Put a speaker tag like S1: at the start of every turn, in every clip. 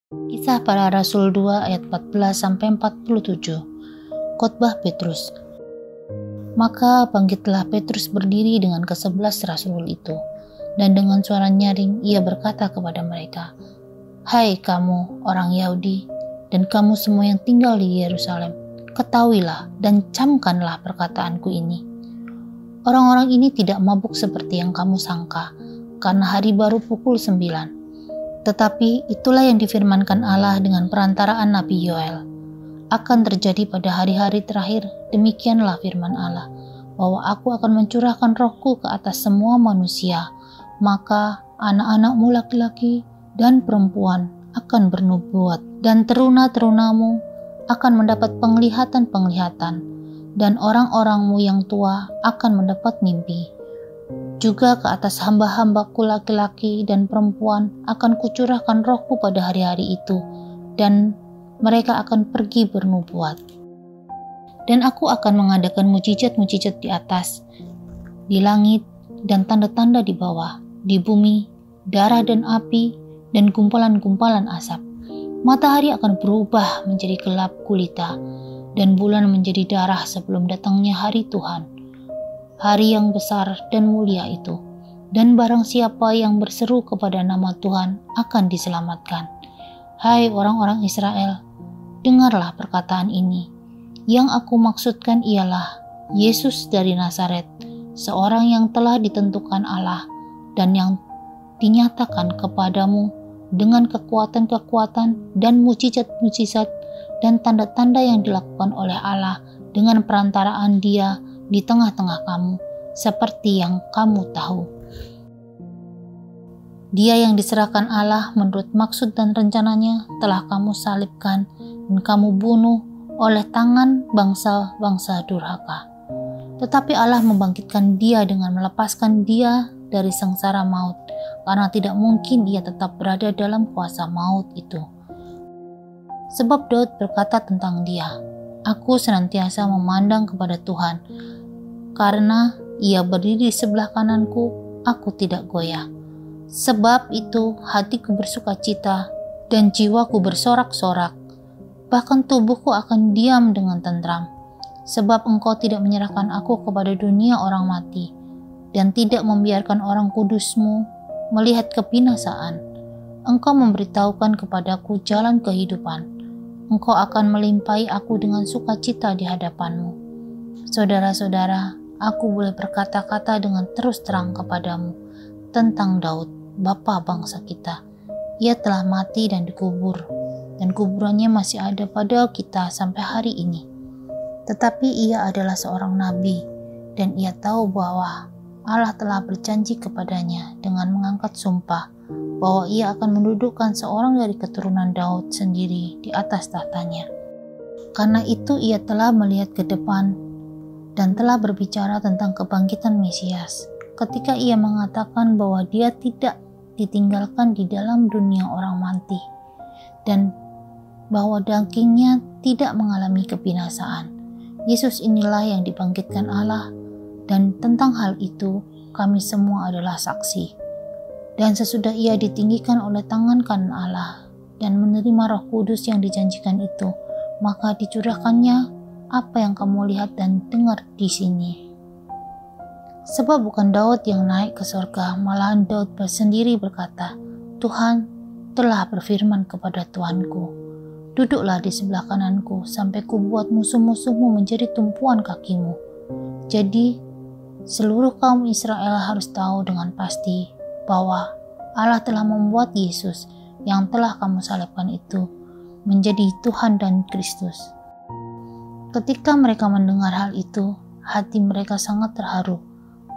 S1: Kisah Para Rasul 2 ayat 14-47. Khotbah Petrus. Maka bangkitlah Petrus berdiri dengan ke-11 rasul itu, dan dengan suara nyaring ia berkata kepada mereka, "Hai kamu orang Yahudi, dan kamu semua yang tinggal di Yerusalem, ketahuilah dan camkanlah perkataanku ini. Orang-orang ini tidak mabuk seperti yang kamu sangka, karena hari baru pukul 9. Tetapi itulah yang difirmankan Allah dengan perantaraan Nabi Yoel. Akan terjadi pada hari-hari terakhir, demikianlah firman Allah, bahwa aku akan mencurahkan rohku ke atas semua manusia, maka anak-anakmu laki-laki dan perempuan akan bernubuat, dan teruna-terunamu akan mendapat penglihatan-penglihatan, dan orang-orangmu yang tua akan mendapat mimpi. Juga ke atas hamba-hambaku laki-laki dan perempuan akan kucurahkan rohku pada hari-hari itu, dan mereka akan pergi bernubuat. Dan aku akan mengadakan mujizat-mujizat di atas, di langit, dan tanda-tanda di bawah, di bumi, darah dan api, dan gumpalan-gumpalan asap. Matahari akan berubah menjadi gelap gulita, dan bulan menjadi darah sebelum datangnya hari Tuhan, hari yang besar dan mulia itu. Dan barang siapa yang berseru kepada nama Tuhan akan diselamatkan. Hai orang-orang Israel, dengarlah perkataan ini. Yang aku maksudkan ialah Yesus dari Nazaret, seorang yang telah ditentukan Allah dan yang dinyatakan kepadamu dengan kekuatan-kekuatan dan mujizat-mujizat dan tanda-tanda yang dilakukan oleh Allah dengan perantaraan Dia di tengah-tengah kamu, seperti yang kamu tahu. Dia yang diserahkan Allah menurut maksud dan rencananya telah kamu salibkan dan kamu bunuh oleh tangan bangsa-bangsa durhaka. Tetapi Allah membangkitkan Dia dengan melepaskan Dia dari sengsara maut, karena tidak mungkin Ia tetap berada dalam kuasa maut itu. Sebab Daud berkata tentang Dia, "Aku senantiasa memandang kepada Tuhan, karena Ia berdiri di sebelah kananku, aku tidak goyah. Sebab itu hatiku bersukacita dan jiwaku bersorak-sorak, bahkan tubuhku akan diam dengan tentram. Sebab Engkau tidak menyerahkan aku kepada dunia orang mati, dan tidak membiarkan orang kudus-Mu melihat kebinasaan. Engkau memberitahukan kepadaku jalan kehidupan. Engkau akan melimpahi aku dengan sukacita di hadapan-Mu." Saudara-saudara, aku boleh berkata-kata dengan terus terang kepadamu tentang Daud, bapa bangsa kita. Ia telah mati dan dikubur, dan kuburannya masih ada pada kita sampai hari ini. Tetapi ia adalah seorang nabi, dan ia tahu bahwa Allah telah berjanji kepadanya dengan mengangkat sumpah bahwa ia akan mendudukkan seorang dari keturunan Daud sendiri di atas tahtanya. Karena itu ia telah melihat ke depan dan telah berbicara tentang kebangkitan Mesias, ketika ia mengatakan bahwa Dia tidak ditinggalkan di dalam dunia orang mati, dan bahwa dagingnya tidak mengalami kebinasaan. Yesus inilah yang dibangkitkan Allah, dan tentang hal itu kami semua adalah saksi. Dan sesudah ia ditinggikan oleh tangan kanan Allah dan menerima Roh Kudus yang dijanjikan itu, maka dicurahkannya apa yang kamu lihat dan dengar di sini. Sebab bukan Daud yang naik ke surga, malahan Daud sendiri berkata, "Tuhan telah berfirman kepada Tuanku, duduklah di sebelah kananku sampai kubuat musuh-musuhmu menjadi tumpuan kakimu." Jadi, seluruh kaum Israel harus tahu dengan pasti bahwa Allah telah membuat Yesus yang telah kamu salibkan itu menjadi Tuhan dan Kristus. Ketika mereka mendengar hal itu, hati mereka sangat terharu.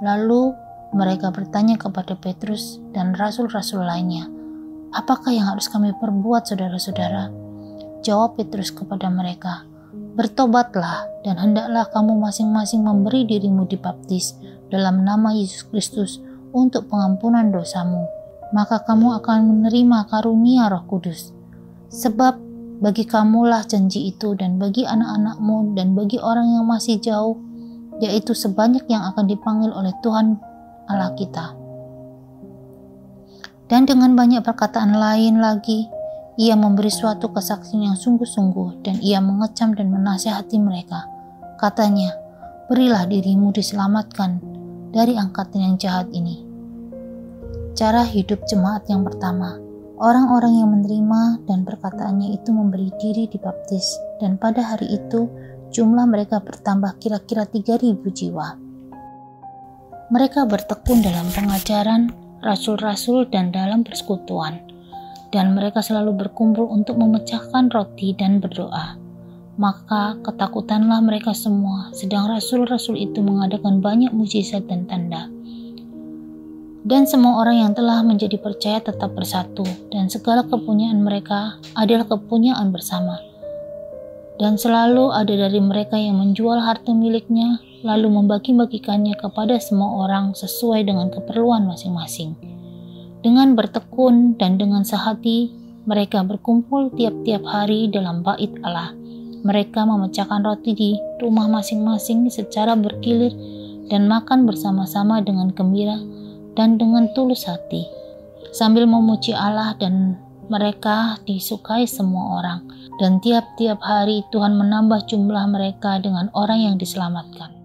S1: Lalu mereka bertanya kepada Petrus dan rasul-rasul lainnya, "Apakah yang harus kami perbuat, saudara-saudara?" Jawab Petrus kepada mereka, "Bertobatlah dan hendaklah kamu masing-masing memberi dirimu dibaptis dalam nama Yesus Kristus untuk pengampunan dosamu. Maka kamu akan menerima karunia Roh Kudus. Sebab bagi kamulah janji itu, dan bagi anak-anakmu, dan bagi orang yang masih jauh, yaitu sebanyak yang akan dipanggil oleh Tuhan Allah kita." Dan dengan banyak perkataan lain lagi, Ia memberi suatu kesaksian yang sungguh-sungguh dan ia mengecam dan menasihati mereka. Katanya, berilah dirimu diselamatkan dari angkatan yang jahat ini. Cara hidup jemaat yang pertama. Orang-orang yang menerima dan perkataannya itu memberi diri dibaptis, dan pada hari itu jumlah mereka bertambah kira-kira 3.000 jiwa. Mereka bertekun dalam pengajaran rasul-rasul dan dalam persekutuan, dan mereka selalu berkumpul untuk memecahkan roti dan berdoa. Maka ketakutanlah mereka semua, sedang rasul-rasul itu mengadakan banyak mukjizat dan tanda. Dan semua orang yang telah menjadi percaya tetap bersatu, dan segala kepunyaan mereka adalah kepunyaan bersama. Dan selalu ada dari mereka yang menjual harta miliknya, lalu membagi-bagikannya kepada semua orang sesuai dengan keperluan masing-masing. Dengan bertekun dan dengan sehati, mereka berkumpul tiap-tiap hari dalam bait Allah. Mereka memecahkan roti di rumah masing-masing secara bergilir dan makan bersama-sama dengan gembira dan dengan tulus hati, sambil memuji Allah, dan mereka disukai semua orang. Dan tiap-tiap hari Tuhan menambah jumlah mereka dengan orang yang diselamatkan.